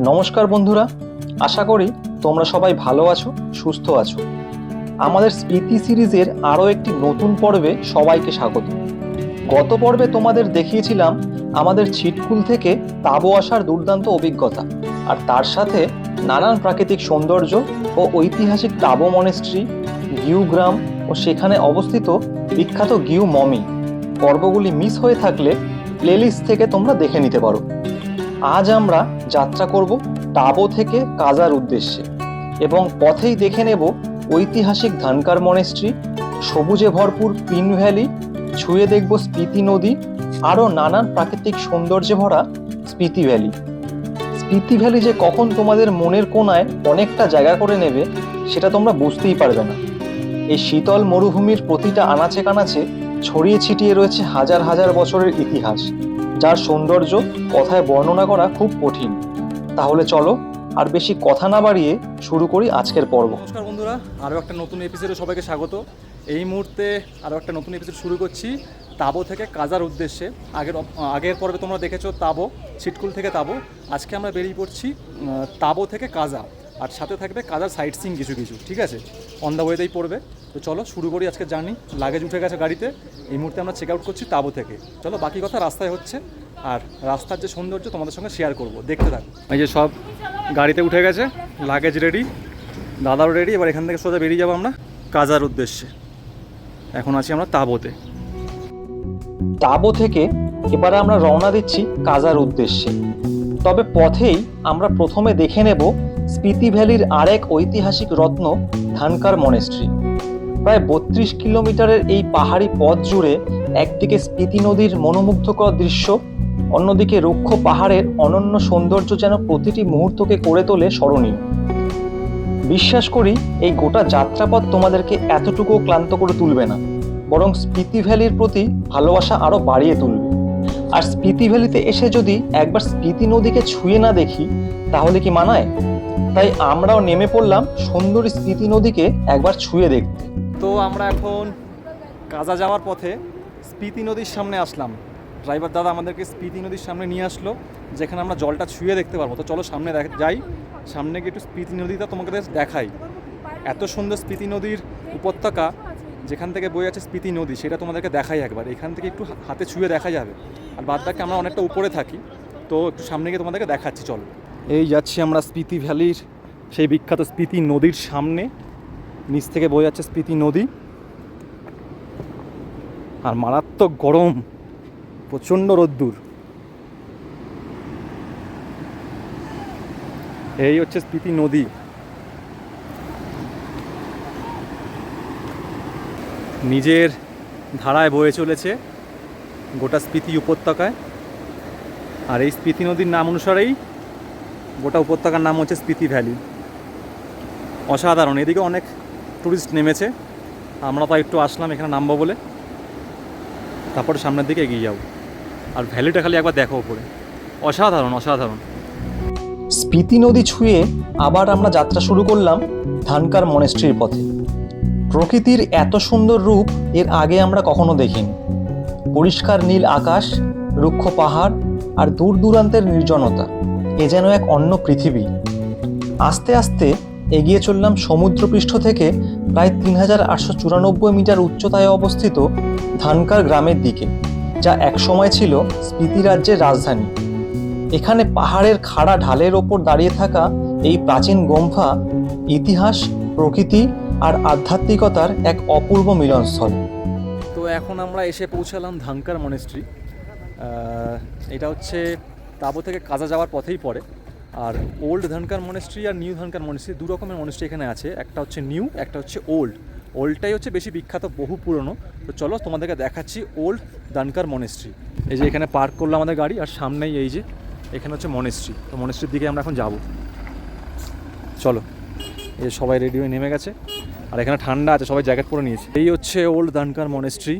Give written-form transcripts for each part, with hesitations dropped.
নমস্কার বন্ধুরা, আশা করি তোমরা সবাই ভালো আছো, সুস্থ আছো। আমাদের স্মৃতি সিরিজের আরও একটি নতুন পর্বে সবাইকে স্বাগত। গত পর্বে তোমাদের দেখিয়েছিলাম আমাদের ছিটকুল থেকে তাবো আসার দুর্দান্ত অভিজ্ঞতা, আর তার সাথে নানান প্রাকৃতিক সৌন্দর্য ও ঐতিহাসিক তাবো মনেস্ট্রি, গিউ গ্রাম ও সেখানে অবস্থিত বিখ্যাত গিউ মমি। পর্বগুলি মিস হয়ে থাকলে প্লেলিস্ট থেকে তোমরা দেখে নিতে পারো। আজ আমরা যাত্রা করব তাবো থেকে কাজার উদ্দেশ্যে এবং পথেই দেখে নেব ঐতিহাসিক ধানকার মনেস্ট্রি, সবুজে ভরপুর পিন ভ্যালি, ছুঁয়ে দেখব স্পিতি নদী, আরও নানান প্রাকৃতিক সৌন্দর্যে ভরা স্পিতি ভ্যালি। স্পিতি ভ্যালি যে কখন তোমাদের মনের কোণায় অনেকটা জায়গা করে নেবে সেটা তোমরা বুঝতেই পারবে না। এই শীতল মরুভূমির প্রতিটা আনাচে কানাচে ছড়িয়ে ছিটিয়ে রয়েছে হাজার হাজার বছরের ইতিহাস, যার সৌন্দর্য কথায় বর্ণনা করা খুব কঠিন। তাহলে চলো আর বেশি কথা না বাড়িয়ে শুরু করি আজকের পর্ব। নমস্কার বন্ধুরা, আরও একটা নতুন এপিসোডে সবাইকে স্বাগত। এই মুহূর্তে আরও একটা নতুন এপিসোড শুরু করছি তাবো থেকে কাজার উদ্দেশ্যে। আগের পর্বে তোমরা দেখেছো তাবো, ছিটকুল থেকে তাবো। আজকে আমরা বেরিয়ে পড়ছি তাবো থেকে কাজা, আর সাথে থাকবে কাজার সাইট সিইং কিছু কিছু, ঠিক আছে? অন দ্য ওয়েতেই পড়বে। তো চলো শুরু করি আজকে জার্নি। লাগেজ উঠে গেছে গাড়িতে, এই মুহূর্তে আমরা চেক আউট করছি তাবো থেকে। চলো বাকি কথা রাস্তায় হচ্ছে, আর রাস্তার যে সৌন্দর্য তোমাদের সঙ্গে শেয়ার করব, দেখতে থাকো। এই যে সব গাড়িতে উঠে গেছে, লাগেজ রেডি, দাদাও রেডি। এবার এখান থেকে সোজা বেরিয়ে যাবো আমরা কাজার উদ্দেশ্যে। এখন আছি আমরা তাবোতে। তাবো থেকে এবারে আমরা রওনা দিচ্ছি কাজার উদ্দেশ্যে। তবে পথেই আমরা প্রথমে দেখে নেব স্পিতি ভ্যালির আরেক ঐতিহাসিক রত্ন ধানকার মনেস্ট্রি। প্রায় 32 কিলোমিটারের এই পাহাড়ি পথ জুড়ে একদিকে স্পিতি নদীর মনোমুগ্ধকর দৃশ্য, অন্যদিকে রুক্ষ পাহাড়ের অনন্য সৌন্দর্য যেন প্রতিটি মুহূর্তকে করে তোলে স্মরণীয়। বিশ্বাস করি এই গোটা যাত্রাপথ তোমাদেরকে এতটুকুও ক্লান্ত করে তুলবে না, বরং স্পিতি ভ্যালির প্রতি ভালোবাসা আরো বাড়িয়ে তুলবে। আর স্পিতি ভ্যালিতে এসে যদি একবার স্পিতি নদীকে ছুঁয়ে না দেখি তাহলে কি মানায়? তাই আমরাও নেমে পড়লাম সুন্দরী স্পিতি নদীকে একবার ছুঁয়ে দেখতে। তো আমরা এখন কাজা যাওয়ার পথে স্পিতি নদীর সামনে আসলাম। ড্রাইভার দাদা আমাদেরকে স্পিতি নদীর সামনে নিয়ে আসলো, যেখানে আমরা জলটা ছুঁয়ে দেখতে পারবো। তো চলো সামনে যাই, সামনে গিয়ে একটু স্পিতি নদীটা তোমাকে দেখাই। এত সুন্দর স্পিতি নদীর উপত্যকা, যেখান থেকে বয়ে আছে স্পিতি নদী, সেটা তোমাদেরকে দেখাই একবার। এখান থেকে একটু হাতে ছুঁয়ে দেখা যাবে। আর বাদ বাকি আমরা অনেকটা উপরে থাকি, তো একটু সামনে গিয়ে তোমাদেরকে দেখাচ্ছি। চলো, এই যাচ্ছি আমরা স্পিতি ভ্যালির সেই বিখ্যাত স্পিতি নদীর সামনে। নিচ থেকে বয়ে যাচ্ছে স্পিতি নদী, আর মারাত্মক গরম, প্রচণ্ড রোদ্দুর। এই হচ্ছে স্পিতি নদী। নিজের ধারায় বয়ে চলেছে গোটা স্পিতি উপত্যকায়। আর এই স্পিতি নদীর নাম অনুসারেই গোটা উপত্যকার নাম হচ্ছে স্পিতি ভ্যালি। অসাধারণ। এদিকে অনেক টুরিস্ট নেমেছে, আমরা তো একটু আসলাম এখানে নামবো বলে, তারপরে সামনের দিকে এগিয়ে যাবো। আর ভ্যালিটা খালি একবার দেখো উপরে, অসাধারণ অসাধারণ। স্পিতি নদী ছুঁয়ে আবার আমরা যাত্রা শুরু করলাম ধানকার মনেস্ট্রির পথে। প্রকৃতির এত সুন্দর রূপ এর আগে আমরা কখনো দেখিনি। পরিষ্কার নীল আকাশ, রুক্ষ পাহাড় আর দূর দূরান্তের নির্জনতা, এ যেন এক অন্য পৃথিবী। আস্তে আস্তে এগিয়ে চললাম সমুদ্রপৃষ্ঠ থেকে প্রায় 3894 মিটার উচ্চতায় অবস্থিত ধানকার গ্রামের দিকে, যা একসময় ছিল স্পিতি রাজ্যের রাজধানী। এখানে পাহাড়ের খাড়া ঢালের ওপর দাঁড়িয়ে থাকা এই প্রাচীন গুম্ফা ইতিহাস, প্রকৃতি আর আধ্যাত্মিকতার এক অপূর্ব মিলনস্থল। তো এখন আমরা এসে পৌঁছালাম ধানকার মনেস্ট্রি। এটা হচ্ছে তাবো থেকে কাজা যাওয়ার পথেই পড়ে। আর ওল্ড ধানকার মনেস্ট্রি আর নিউ ধানকার মনেস্ট্রি, দু রকমের মনেস্ট্রি এখানে আছে। একটা হচ্ছে নিউ, একটা হচ্ছে ওল্ড। ওল্ডটাই হচ্ছে বেশি বিখ্যাত, বহু পুরনো। তো চলো তোমাদেরকে দেখাচ্ছি ওল্ড ধানকার মনেস্ট্রি। এই যে এখানে পার্ক করলো আমাদের গাড়ি, আর সামনেই এই যে এখানে হচ্ছে মনেস্ট্রি। তো মনেস্ট্রির দিকে আমরা এখন যাব। চলো, এই সবাই রেডি হয়ে নেমে গেছে, আর এখানে ঠান্ডা আছে, সবাই জ্যাকেট পরে নিয়েছে। এই হচ্ছে ওল্ড ধানকার মনেস্ট্রি,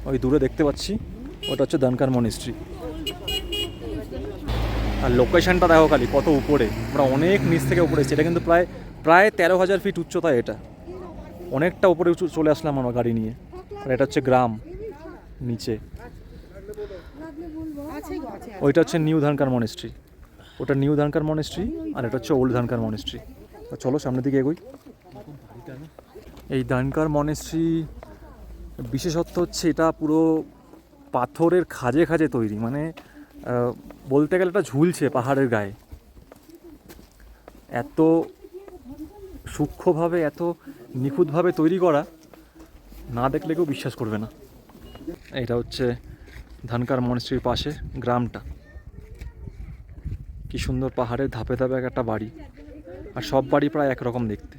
ওই দূরে দেখতে পাচ্ছি, ওটা হচ্ছে ধানকার মনেস্ট্রি। আর লোকেশনটা দেখো খালি কত উপরে, আমরা অনেক নিচ থেকে উপরে এসেছি। এটা কিন্তু প্রায় 13,000 ফিট উচ্চতা। এটা অনেকটা উপরে চলে আসলাম আমরা গাড়ি নিয়ে। আর এটা হচ্ছে গ্রাম নিচে, ওইটা হচ্ছে নিউ ধানকার মনেস্ট্রি। ওটা নিউ ধানকার মনেস্ট্রি আর এটা হচ্ছে ওল্ড ধানকার মনেস্ট্রি। চলো সামনের দিকে এগোই। এই ধানকার মনেস্ট্রি বিশেষত্ব হচ্ছে এটা পুরো পাথরের খাজে খাজে তৈরি, মানে বলতে গেলে এটা ঝুলছে পাহাড়ের গায়ে। এত সূক্ষ্মভাবে এত নিখুঁতভাবে তৈরি করা, না দেখলে কেউ বিশ্বাস করবে না। এটা হচ্ছে ধানকার মনেস্ট্রির পাশে গ্রামটা। কি সুন্দর পাহাড়ের ধাপে ধাপে একটা বাড়ি, আর সব বাড়ি প্রায় একরকম দেখতে।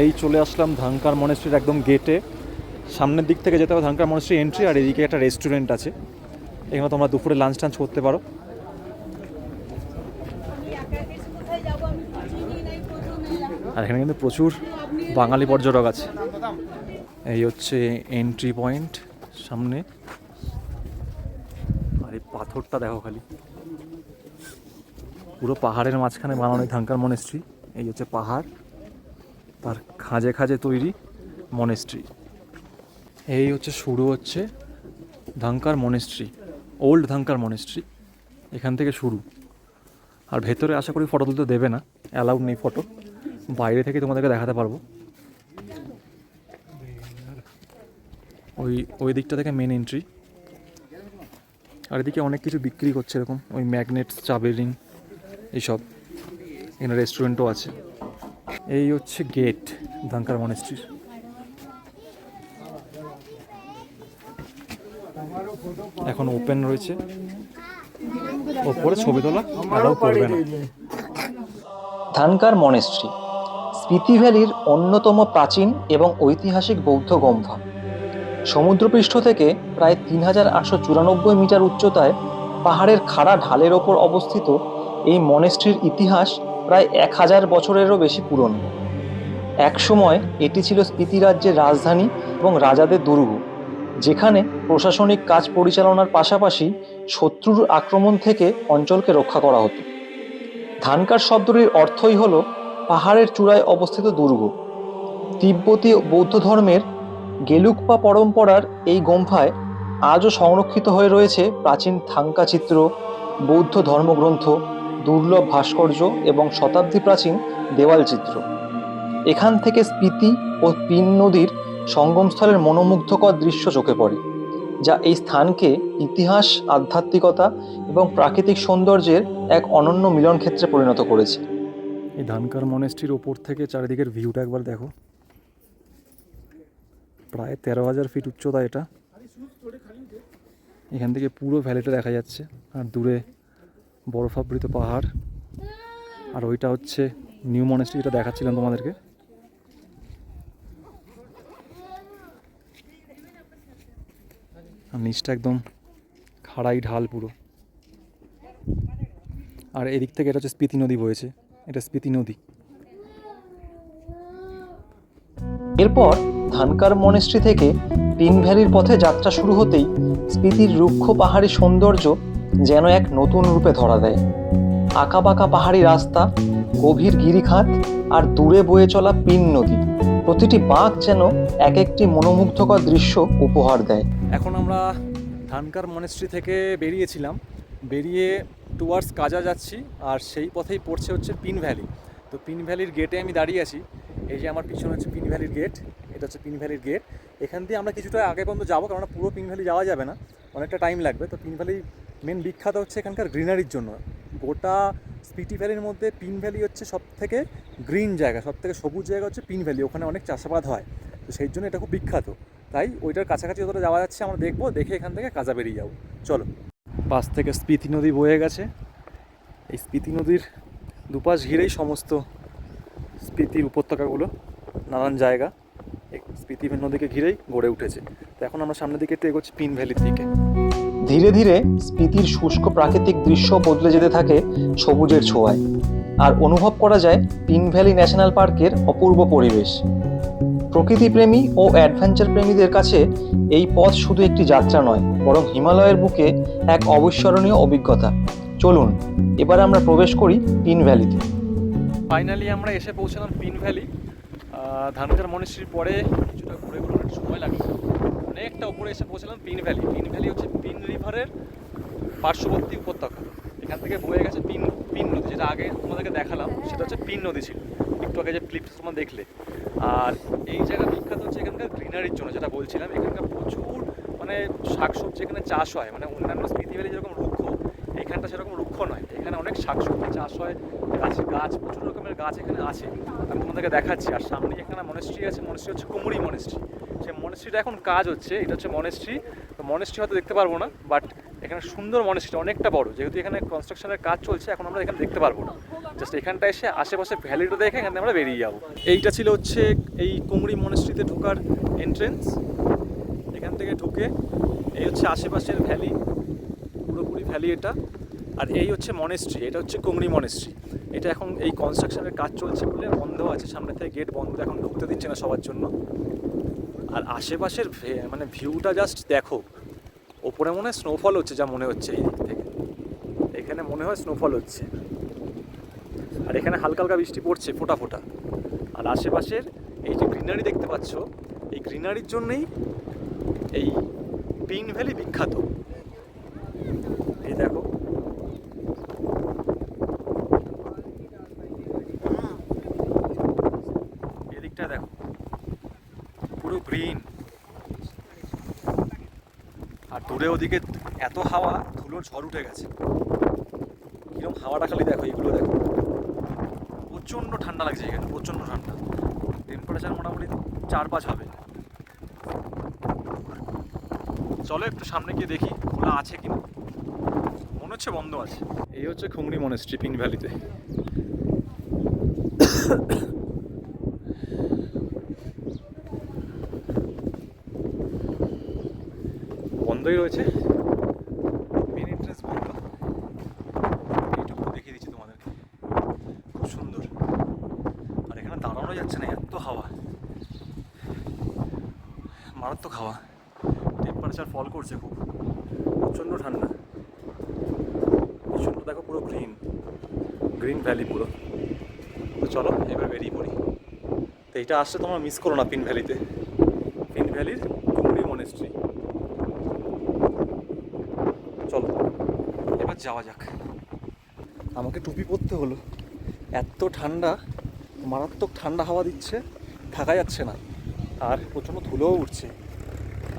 এই চলে আসলাম ধানকার মনেস্ট্রির একদম গেটে। সামনের দিক থেকে যেতে হবে ধানকার মনেস্ট্রি এন্ট্রি, আর এদিকে একটা রেস্টুরেন্ট আছে, এখানে তোমরা দুপুরে লাঞ্চ টাঞ্চ করতে পারো। আর এখানে কিন্তু প্রচুর বাঙালি পর্যটক আছে। এই হচ্ছে এন্ট্রি পয়েন্ট সামনে। আর এই পাথরটা দেখো খালি, পুরো পাহাড়ের মাঝখানে বানানো ধানকার মনেস্ট্রি। এই হচ্ছে পাহাড়, তার খাঁজে খাঁজে তৈরি মনেস্ট্রি। এই হচ্ছে শুরু হচ্ছে Dhankar monastery, old Dhankar monastery, এখান থেকে শুরু। আর ভেতরে আশা করি ফটো তুলতে দেবে না, অ্যালাউড নেই ফটো, বাইরে থেকে তোমাদেরকে দেখাতে পারবো। ওই দিকটা থেকে মেন এন্ট্রি। আর এদিকে অনেক কিছু বিক্রি করছে এরকম, ওই ম্যাগনেট, চাবের রিং, এইসব। এখানে রেস্টুরেন্টও আছে। এই হচ্ছে গেট ধানকার মনেস্ট্রির। এখন ওপেন রয়েছে, ওপরে ছবি তোলা অ্যালাউ করবে না। ধানকার মনেস্ট্রি স্পিতি ভ্যালির অন্যতম প্রাচীন এবং ঐতিহাসিক বৌদ্ধ গম্ফা। সমুদ্রপৃষ্ঠ থেকে প্রায় ৩,৮৯৪ মিটার উচ্চতায় পাহাড়ের খাড়া ঢালের ওপর অবস্থিত এই মনেস্ট্রির ইতিহাস প্রায় ১,০০০ বছরেরও বেশি পুরনো। একসময় এটি ছিল স্পিতি রাজ্যের রাজধানী এবং রাজাদের দুর্গ, যেখানে প্রশাসনিক কাজ পরিচালনার পাশাপাশি শত্রুর আক্রমণ থেকে অঞ্চলকে রক্ষা করা হতো। ধানকার শব্দটির অর্থই হল পাহাড়ের চূড়ায় অবস্থিত দুর্গ। তিব্বতী বৌদ্ধ ধর্মের গেলুকপা পরম্পরার এই গুম্ফায় আজও সংরক্ষিত হয়ে রয়েছে প্রাচীন থাঙ্কা চিত্র, বৌদ্ধ ধর্মগ্রন্থ, দুর্লভ ভাস্কর্য এবং শতাব্দী প্রাচীন দেওয়াল চিত্র। এখান থেকে স্পিতি ও পিন নদীর সঙ্গমস্থলের মনোমুগ্ধকর দৃশ্য চোখে পড়ে, যা এই স্থানকে ইতিহাস, আধ্যাত্মিকতা এবং প্রাকৃতিক সৌন্দর্যের এক অনন্য মিলন ক্ষেত্রে পরিণত করেছে। এই ধানকার মনেস্ট্রির ওপর থেকে চারিদিকের ভিউটা একবার দেখো। প্রায় ১৩,০০০ ফিট উচ্চতা এটা। এখান থেকে পুরো ভ্যালিটা দেখা যাচ্ছে, আর দূরে বরফাবৃত পাহাড়। আর ওইটা হচ্ছে নিউ মনেস্ট্রি, যেটা দেখাচ্ছিলাম তোমাদেরকে। আর নিচটা একদম খাড়াই ঢাল পুরো। আর এদিক থেকে এটা হচ্ছে স্পিতি নদী বয়েছে, এটা স্পিতি নদী। এরপর ধানকার মনেস্ট্রি থেকে পিন ভ্যালির পথে যাত্রা শুরু হতেই স্পিতির রুক্ষ পাহাড়ি সৌন্দর্য যেন এক নতুন রূপে ধরা দেয়। আঁকাবাঁকা পাহাড়ি রাস্তা, গভীর গিরিখাত আর দূরে বয়ে চলা পিন নদী, প্রতিটি বাঁক যেন এক একটি মনোমুগ্ধকর দৃশ্য উপহার দেয়। এখন আমরা ধানকার মনেস্ট্রি থেকে বেরিয়ে টুয়ার্ডস কাজা যাচ্ছি, আর সেই পথেই পড়ছে হচ্ছে পিন ভ্যালি। তো পিন ভ্যালির গেটে আমি দাঁড়িয়ে আছি। এই যে আমার পিছনে হচ্ছে পিন ভ্যালির গেট, এটা হচ্ছে পিন ভ্যালির গেট। এখান দিয়ে আমরা কিছুটা আগে পর্যন্ত যাবো, কারণ পুরো পিন ভ্যালি যাওয়া যাবে না, অনেকটা টাইম লাগবে। তো পিন ভ্যালি মেন বিখ্যাত হচ্ছে এখানকার গ্রিনারির জন্য। গোটা স্পিতি ভ্যালির মধ্যে পিন ভ্যালি হচ্ছে সব থেকে গ্রিন জায়গা, সব থেকে সবুজ জায়গা হচ্ছে পিন ভ্যালি। ওখানে অনেক চাষাবাদ হয়, তো সেই জন্য এটা খুব বিখ্যাত। তাই ওইটার কাছাকাছি যতটা যাওয়া যাচ্ছে আমরা দেখবো, দেখে এখান থেকে কাজা বেরিয়ে যাবো। চলো। পাশ থেকে স্পিতি নদী বয়ে গেছে। এই স্পিতি নদীর দুপাশ ঘিরেই সমস্ত স্পিতির উপত্যকাগুলো, নানান জায়গা এই স্পিতি নদীকে ঘিরেই গড়ে উঠেছে। তো এখন আমরা সামনের দিকে একটু এগোচ্ছি পিন ভ্যালির দিকে। ধীরে ধীরে স্পিতির শুষ্ক প্রাকৃতিক দৃশ্য বদলে যেতে থাকে সবুজের ছোঁয়ায়, আর অনুভব করা যায় পিন ভ্যালি ন্যাশনাল পার্কের অপূর্ব পরিবেশ। প্রকৃতিপ্রেমী ও অ্যাডভেঞ্চার প্রেমীদের কাছে এই পথ শুধু একটি যাত্রা নয়, বরং হিমালয়ের বুকে এক অবিস্মরণীয় অভিজ্ঞতা। চলুন এবার আমরা প্রবেশ করি পিন ভ্যালিতে। ফাইনালি আমরা এসে পৌঁছলাম পিন ভ্যালি। ধানকার মনেস্ট্রির পরে কিছুটা ঘুরে অনেক সময় লাগলো, অনেকটা উপরে এসে পৌঁছলাম পিন ভ্যালি। পিন ভ্যালি হচ্ছে পিন রিভারের পার্শ্ববর্তী উপত্যকা। এখান থেকে বয়ে গেছে পিন পিন নদী, যেটা আগে তোমাদেরকে দেখালাম সেটা হচ্ছে পিন নদী ছিল একটু আগে যে ক্লিপ তোমরা দেখলে। আর এই জায়গা বিখ্যাত হচ্ছে এখানকার গ্রিনারির জন্য, যেটা বলছিলাম এখানকার প্রচুর মানে শাকসবজি এখানে চাষ হয়। মানে অন্যান্য স্পিতি ভ্যালি যেরকম রুক্ষ, এখানটা সেরকম রুক্ষ নয়, এখানে অনেক শাকসবজি চাষ হয়, গাছ প্রচুর রকমের গাছ এখানে আছে, আমি তোমাদেরকে দেখাচ্ছি। আর সামনে এখানে মনেস্ট্রি আছে, মনেস্ট্রি হচ্ছে কুমুরি মনেস্ট্রি। সেই মনেস্ট্রিটা এখন কাজ হচ্ছে, এটা হচ্ছে মনেস্ট্রি। তো মনেস্ট্রি হয়তো দেখতে পারবো না, বাট এখানে সুন্দর মনেস্ট্রি, অনেকটা বড়, যেহেতু এখানে কনস্ট্রাকশনের কাজ চলছে এখন আমরা এখানে দেখতে পারবো না। জাস্ট এখানটা এসে আশেপাশে ভ্যালিটা দেখে এখান থেকে আমরা বেরিয়ে যাবো। এইটা ছিল হচ্ছে এই কুমুরি মনেস্ট্রিতে ঢোকার এন্ট্রেন্স। এখান থেকে ঢুকে এই হচ্ছে আশেপাশের ভ্যালি, পুরোপুরি ভ্যালি এটা। আর এই হচ্ছে মনেস্ট্রি, এটা হচ্ছে কুমরি মনেস্ট্রি। এটা এখন এই কনস্ট্রাকশনের কাজ চলছে বলে বন্ধ আছে, সামনে থেকে গেট বন্ধ, এখন ঢুকতে দিচ্ছে না সবার জন্য। আর আশেপাশের মানে ভিউটা জাস্ট দেখো, ওপরে মনে হয় স্নোফল হচ্ছে, যা মনে হচ্ছে এই দিক থেকে, এখানে মনে হয় স্নোফল হচ্ছে। আর এখানে হালকা হালকা বৃষ্টি পড়ছে ফোঁটা ফোঁটা। আর আশেপাশের এই যে গ্রিনারি দেখতে পাচ্ছ, এই গ্রিনারির জন্যই এই পিন ভ্যালি বিখ্যাত। এই দেখো, এদিকটা দেখো পুরো গ্রিন। আর দূরে ওদিকে এত হাওয়া, ধুলোর ঝড় উঠে গেছে। কিরকম হাওয়াটা খালি দেখো, এগুলো দেখো, প্রচণ্ড ঠান্ডা লাগছে এখানে, প্রচণ্ড ঠান্ডা। টেম্পারেচার মোটামুটি 4-5 হবে। চলো একটু সামনে গিয়ে দেখি খোলা আছে কিনা, মনে হচ্ছে বন্ধ আছে। এই হচ্ছে খুংরি মনেস্ট্রি পিন ভ্যালিতে। বন্ধই রয়েছে, মেন এন্ট্রেন্স বন্ধ। এইটুকু দেখিয়ে দিচ্ছি তোমাদেরকে, খুব সুন্দর। আর এখানে দাঁড়ানো যাচ্ছে না, এত হাওয়া, মারাত্মক হাওয়া। টেম্পারেচার ফল করছে খুব, প্রচণ্ড ঠান্ডা। পিছনটা দেখো পুরো গ্রিন, গ্রিন ভ্যালি পুরো। তো চলো এবার বেরিয়ে পড়ি। তো এইটা আসলে তোমরা মিস করো না পিন ভ্যালিতে, পিন ভ্যালির কুমরি মনেস্ট্রি। চলো এবার যাওয়া যাক। আমাকে টুপি পরতে হলো, এত ঠান্ডা, মারাত্মক ঠান্ডা হাওয়া দিচ্ছে, থাকা যাচ্ছে না। আর প্রচণ্ড ধুলোও উঠছে,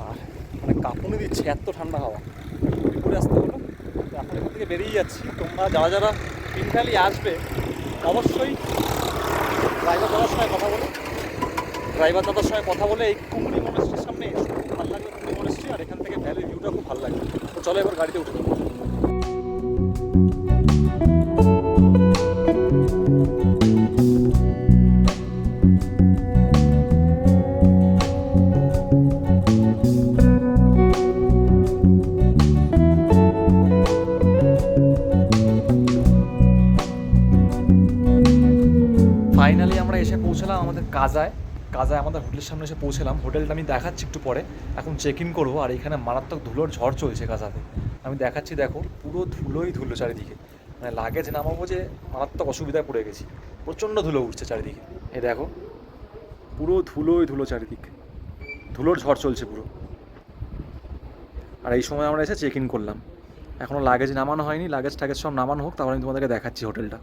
আর মানে কাঁপুনি দিচ্ছে, এত ঠান্ডা হাওয়া। ঘুরে আসতে হলো। তো এখন এখান থেকে বেরিয়ে যাচ্ছি। তোমরা যারা যারা পিন ভ্যালি আসবে অবশ্যই ড্রাইভার দাদার সঙ্গে কথা বলে এই কুমরি মনেস্ট্রির সামনে এসো, খুব ভালো লাগবে কুমরি মনেস্ট্রি। আর এখান থেকে ভ্যালির ভিউটা খুব ভালো লাগবে। তো চলো এবার গাড়িতে উঠে দেবো। ফাইনালি আমরা এসে পৌঁছলাম আমাদের কাজায় আমাদের হোটেলের সামনে এসে পৌঁছলাম। হোটেলটা আমি দেখাচ্ছি একটু পরে, এখন চেক ইন করবো। আর এখানে মারাত্মক ধুলোর ঝড় চলছে কাজাতে, আমি দেখাচ্ছি। দেখো পুরো ধুলোই ধুলো চারিদিকে, মানে লাগেজ নামাবো যে মারাত্মক অসুবিধায় পড়ে গেছি, প্রচণ্ড ধুলো উঠছে চারিদিকে। এই দেখো পুরো ধুলোই ধুলো চারিদিকে, ধুলোর ঝড় চলছে পুরো। আর এই সময় আমরা এসে চেক ইন করলাম, এখনও লাগেজ নামানো হয়নি। লাগেজ সব নামানো হোক, তাহলে আমি তোমাদেরকে দেখাচ্ছি হোটেলটা।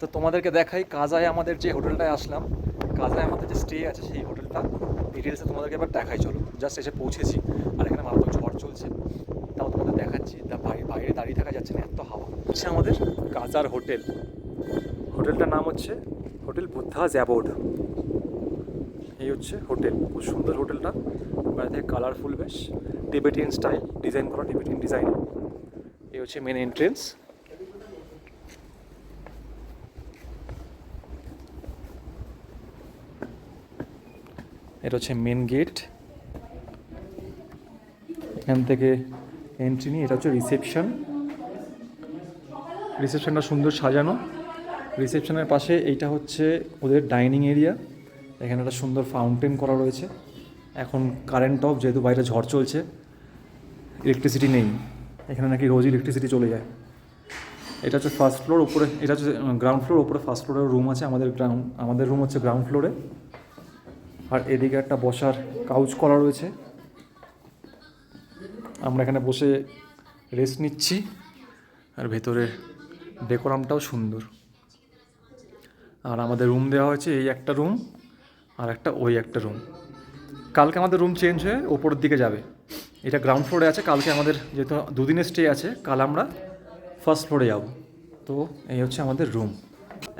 তো তোমাদেরকে দেখাই কাজায় আমাদের যে হোটেলটায় আসলাম, কাজায় আমাদের যে স্টে আছে সেই হোটেলটা ডিটেলসে তোমাদেরকে এবার দেখাই। চলো, জাস্ট এসে পৌঁছেছি আর এখানে মারাত্মক ঝড় চলছে, তাও তোমাদের দেখাচ্ছি। তা বাইরে দাঁড়িয়ে থাকা যাচ্ছে না, এত হাওয়া হচ্ছে। আমাদের কাজার হোটেল, হোটেলটার নাম হচ্ছে হোটেল বুদ্ধাস অ্যাবোর্ড। এই হচ্ছে হোটেল, খুব সুন্দর হোটেলটা, বাইরে থেকে কালারফুল, বেশ টিবেটিয়ান স্টাইল ডিজাইন করা, টিবেটিয়ান ডিজাইন। এই হচ্ছে মেন এন্ট্রেন্স। এটা হচ্ছে মেন গেট, এখান থেকে এন্ট্রি নিয়ে। এটা হচ্ছে রিসেপশনটা সুন্দর সাজানো। রিসেপশনের পাশে এইটা হচ্ছে ওদের ডাইনিং এরিয়া, এখানে একটা সুন্দর ফাউন্টেন করা রয়েছে। এখন কারেন্ট অফ, যেহেতু বাইরে ঝড় চলছে, ইলেকট্রিসিটি নেই এখানে, নাকি রোজ ইলেকট্রিসিটি চলে যায়। এটা হচ্ছে ফার্স্ট ফ্লোর, উপরে এটা হচ্ছে গ্রাউন্ড ফ্লোর, উপরে ফার্স্ট ফ্লোরের রুম আছে। আমাদের রুম হচ্ছে গ্রাউন্ড ফ্লোরে। আর এদিকে একটা বসার কাউচ করা রয়েছে, আমরা এখানে বসে রেস্ট নিচ্ছি। আর ভেতরের ডেকোরামটাও সুন্দর। আর আমাদের রুম দেওয়া হয়েছে, এই একটা রুম আর একটা ওই একটা রুম। কালকে আমাদের রুম চেঞ্জ হয়ে ওপরের দিকে যাবে। এটা গ্রাউন্ড ফ্লোরে আছে, কালকে আমাদের যেহেতু দুদিনের স্টে আছে, কাল আমরা ফার্স্ট ফ্লোরে যাব। তো এই হচ্ছে আমাদের রুম,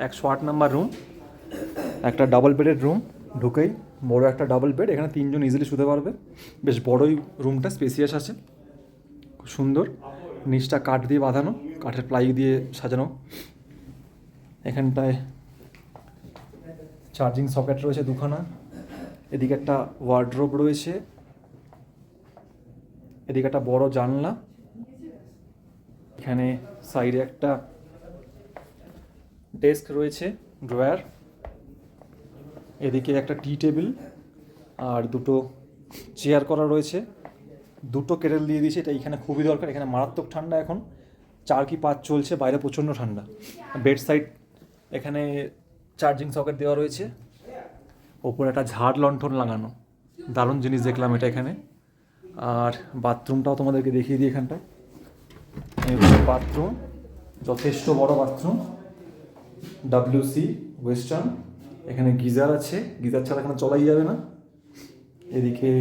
108 নাম্বার রুম। একটা ডাবল বেডের রুম, ঢুকেই বড় একটা ডাবল বেড, এখানে 3 জন ইজিলি শুতে পারবে। বেশ বড়ই রুমটা, স্পেসিয়াস আছে, খুব সুন্দর। নিচটা কাঠ দিয়ে বাঁধানো, কাঠের প্লাই দিয়ে সাজানো। এখানটায় চার্জিং সকেট রয়েছে দুখানা, এদিকে একটা ওয়ার্ড্রোব রয়েছে, এদিকে একটা বড় জানলা, এখানে সাইডে একটা ডেস্ক রয়েছে, ড্রয়ার, এদিকে একটা টি টেবিল আর দুটো চেয়ার করা রয়েছে। দুটো কেটেল দিয়ে দিয়েছে, এটা এখানে খুবই দরকার, এখানে মারাত্মক ঠান্ডা এখন, 4 কি 5 চলছে, বাইরে প্রচণ্ড ঠান্ডা। বেড সাইড এখানে চার্জিং সকেট দেওয়া রয়েছে, ওপরে একটা ঝাড় লণ্ঠন লাগানো, দারুণ জিনিস দেখলাম এটা এখানে। আর বাথরুমটাও তোমাদেরকে দেখিয়ে দিই, এখানটায় এই হচ্ছে বাথরুম, যথেষ্ট বড় বাথরুম, WC ওয়েস্টার্ন। এখানে গিজার আছে, গিজার ছাড়া এখানে চলাই যাবে না। এদিকে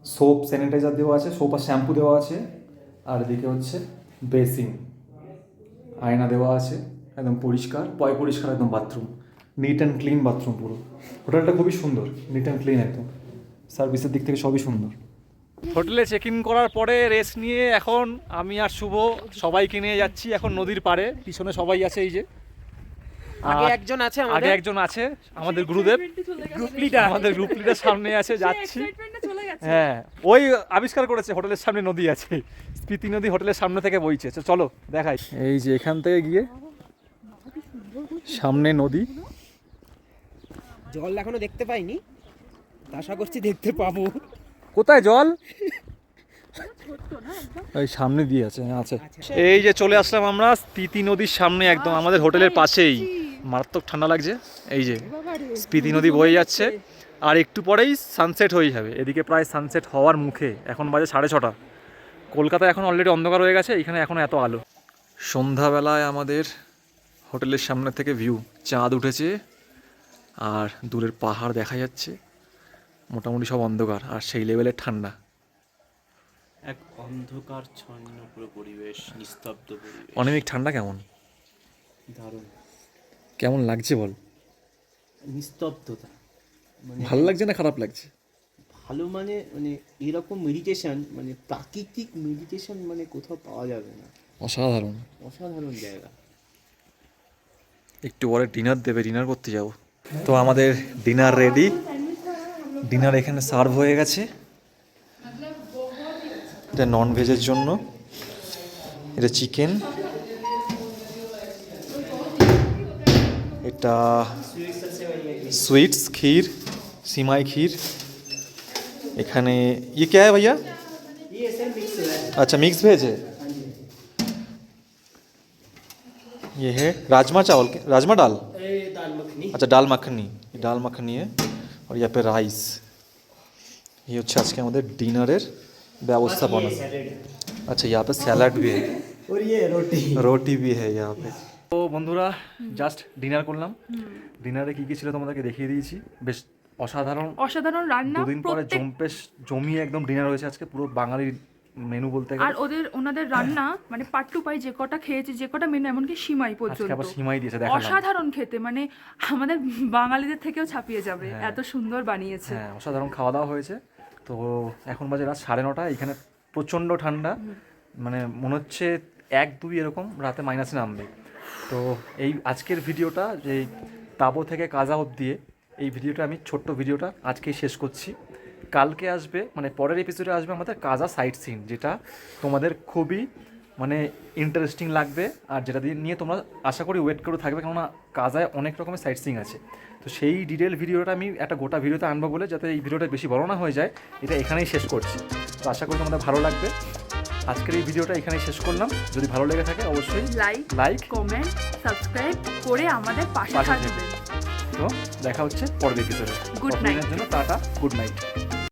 সোপ স্যানিটাইজার দেওয়া আছে, সোপ আর শ্যাম্পু দেওয়া আছে। আর এদিকে হচ্ছে বেসিন, আয়না দেওয়া আছে, একদম পরিষ্কার, পরিষ্কার একদম bathroom, neat and clean bathroom পুরো। হোটেলটা খুবই সুন্দর, নিট অ্যান্ড ক্লিন একদম, সার্ভিসের দিক থেকে সবই সুন্দর। হোটেলে চেক ইন করার পরে রেস্ট নিয়ে এখন আমি আর শুভ সবাইকে নিয়ে যাচ্ছি এখন নদীর পাড়ে। পিছনে সবাই আছে, এই যে আগে একজন আছে, আগে একজন আছে আমাদের গুরুদেব, গ্রুপ লিডার, আমাদের গ্রুপ লিডার সামনে আছে, যাচ্ছি। হ্যাঁ, ওই আবিষ্কার করেছে হোটেলের সামনে নদী আছে, স্পিতি নদী হোটেলের সামনে থেকে বইছে। চলো দেখাই, এই যে এখান থেকে গিয়ে সামনে নদী। জল এখনো দেখতে পাইনি, আশা করছি দেখতে পাবো। কোথায় জল? ওই সামনে দিয়ে আছে, আছে। এই যে চলে আসলাম আমরা স্পিতি নদীর সামনে, একদম আমাদের হোটেলের পাশেই। মারাত্মক ঠান্ডা লাগছে, এই যে স্পিতি নদী বয়ে যাচ্ছে, আর একটু পরেই সানসেট হয়ে যাবে। এদিকে প্রায় সানসেট হওয়ার মুখে, এখন বাজে 6:30। কলকাতা এখন অলরেডি অন্ধকার হয়ে গেছে, এখানে এখন এত আলো। সন্ধ্যাবেলায় আমাদের হোটেলের সামনে থেকে ভিউ, চাঁদ উঠেছে আর দূরের পাহাড় দেখা যাচ্ছে, মোটামুটি সব অন্ধকার আর সেই লেভেলের ঠান্ডা। এক অন্ধকারচ্ছন্ন পুরো পরিবেশ, নিস্তব্ধ পরিবেশ। অনেক ঠান্ডা। কেমন দারুণ, কেমন লাগছে বল? নিস্তব্ধতা, মানে ভালো লাগছে না খারাপ লাগছে? ভালো, মানে মানে এরকম মেডিটেশন, মানে প্রাকৃতিক মেডিটেশন মানে কোথাও পাওয়া যাবে না। অসাধারণ, অসাধারণ জায়গা। একটু পরে ডিনার দেবে, ডিনার করতে যাব। তো আমাদের ডিনার রেডি, ডিনার এখানে সার্ভ হয়ে গেছে। এটা নন ভেজের জন্য, এটা চিকেন, এটা स्वीट्स खीर, सिमाई खीर। एखाने ये क्या है भैया? ये सर मिक्स है। अच्छा मिक्स वेज है। ये है राजमा चावल, राजमा दाल, दाल मखनी। अच्छा दाल मखनी, दाल मखनी है। और यहाँ पे राइस। ये হচ্ছে আজকে আমাদের ডিনারের ব্যবস্থাপনা। अच्छा यहाँ पे सैलाड भी है और ये रोटी, रोटी भी है यहाँ पे। তো বন্ধুরা জাস্ট ডিনার করলাম। ডিনারে কি কি ছিল তোমাদেরকে দেখিয়ে দিয়েছি। বেশ অসাধারণ অসাধারণ রান্না, দুদিন পরে জমিয়ে একদম ডিনার হয়েছে আজকে, পুরো বাঙালির মেনু বলতে গেলে। আর ওনাদের রান্না মানে পার্ট টু পাই, যে কটা খেয়েছি, যে কটা মেনু, এমনকি সিমাই পর্যন্ত আবার সিমাই দিয়েছে, দেখালাম। অসাধারণ খেতে, মানে আমাদের বাঙালিদের থেকেও ছাপিয়ে যাবে, এত সুন্দর বানিয়েছে। হ্যাঁ, অসাধারণ খাওয়া দাওয়া হয়েছে। তো এখন বাজে রাত 9:30, এখানে প্রচণ্ড ঠান্ডা, মানে মনে হচ্ছে 1-2 এরকম রাতে মাইনাসে নামবে। তো এই আজকের ভিডিওটা, যে তাবো থেকে কাজা অবধি, এই ভিডিওটা আমি ছোট্ট ভিডিওটা আজকেই শেষ করছি। কালকে আসবে, মানে পরের এপিসোডে আসবে আমাদের কাজা সাইট সিন, যেটা তোমাদের খুবই মানে ইন্টারেস্টিং লাগবে, আর যেটা দিয়ে নিয়ে তোমরা আশা করি ওয়েট করে থাকবে, কেননা কাজায় অনেক রকমের সাইট সিন আছে। তো সেই ডিটেল ভিডিওটা আমি একটা গোটা ভিডিওতে আনবো বলে, যাতে এই ভিডিওটা বেশি বড় না হয়ে যায়, এটা এখানেই শেষ করছি। তো আশা করি তোমাদের ভালো লাগবে। আজকের এই ভিডিওটা এখানেই শেষ করলাম। যদি ভালো লেগে থাকে অবশ্যই লাইক, কমেন্ট, সাবস্ক্রাইব করে আমাদের পাশে থাকবেন। তো দেখা হচ্ছে পরের এপিসোডে। Good night. জন্য টাটা, গুড নাইট।